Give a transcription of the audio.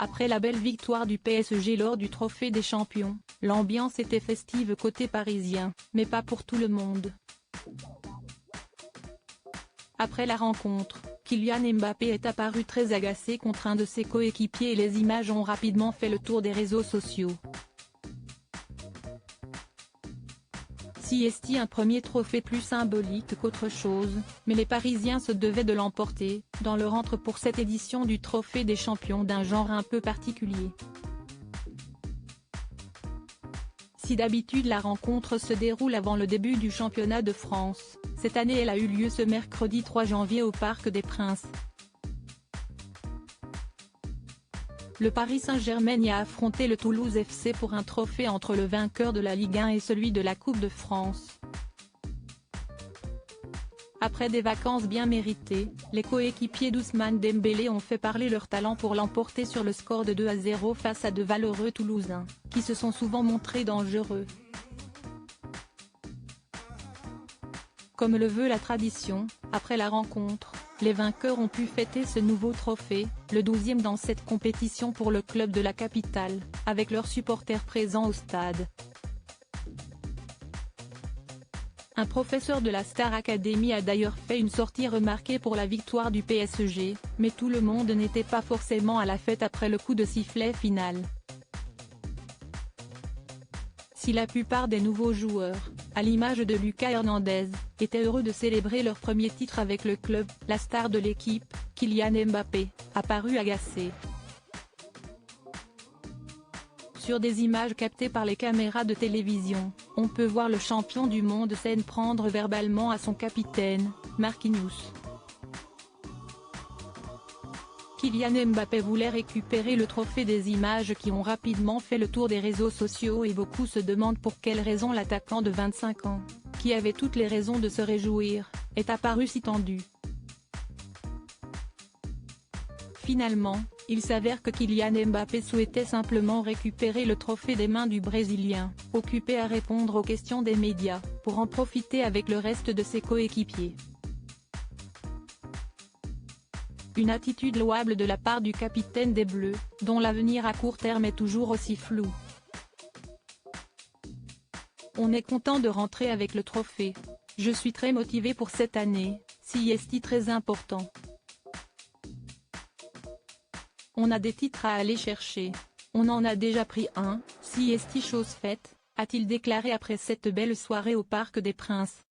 Après la belle victoire du PSG lors du Trophée des Champions, l'ambiance était festive côté parisien, mais pas pour tout le monde. Après la rencontre, Kylian Mbappé est apparu très agacé contre un de ses coéquipiers et les images ont rapidement fait le tour des réseaux sociaux. Si est un premier trophée plus symbolique qu'autre chose, mais les Parisiens se devaient de l'emporter, dans leur entre pour cette édition du Trophée des Champions d'un genre un peu particulier. Si d'habitude la rencontre se déroule avant le début du championnat de France, cette année elle a eu lieu ce mercredi 3 janvier au Parc des Princes. Le Paris Saint-Germain y a affronté le Toulouse FC pour un trophée entre le vainqueur de la Ligue 1 et celui de la Coupe de France. Après des vacances bien méritées, les coéquipiers d'Ousmane Dembélé ont fait parler leur talent pour l'emporter sur le score de 2-0 face à de valeureux Toulousains, qui se sont souvent montrés dangereux. Comme le veut la tradition, après la rencontre, les vainqueurs ont pu fêter ce nouveau trophée, le 12e dans cette compétition pour le club de la capitale, avec leurs supporters présents au stade. Un professeur de la Star Academy a d'ailleurs fait une sortie remarquée pour la victoire du PSG, mais tout le monde n'était pas forcément à la fête après le coup de sifflet final. Si la plupart des nouveaux joueurs, à l'image de Lucas Hernandez, étaient heureux de célébrer leur premier titre avec le club, la star de l'équipe, Kylian Mbappé, a paru agacé. Sur des images captées par les caméras de télévision, on peut voir le champion du monde s'en prendre verbalement à son capitaine, Marquinhos. Kylian Mbappé voulait récupérer le trophée. Des images qui ont rapidement fait le tour des réseaux sociaux et beaucoup se demandent pour quelle raison l'attaquant de 25 ans, qui avait toutes les raisons de se réjouir, est apparu si tendu. Finalement, il s'avère que Kylian Mbappé souhaitait simplement récupérer le trophée des mains du Brésilien, occupé à répondre aux questions des médias, pour en profiter avec le reste de ses coéquipiers. Une attitude louable de la part du capitaine des Bleus, dont l'avenir à court terme est toujours aussi flou. On est content de rentrer avec le trophée. Je suis très motivé pour cette année, c'est très important. On a des titres à aller chercher. On en a déjà pris un, c'est chose faite, a-t-il déclaré après cette belle soirée au Parc des Princes.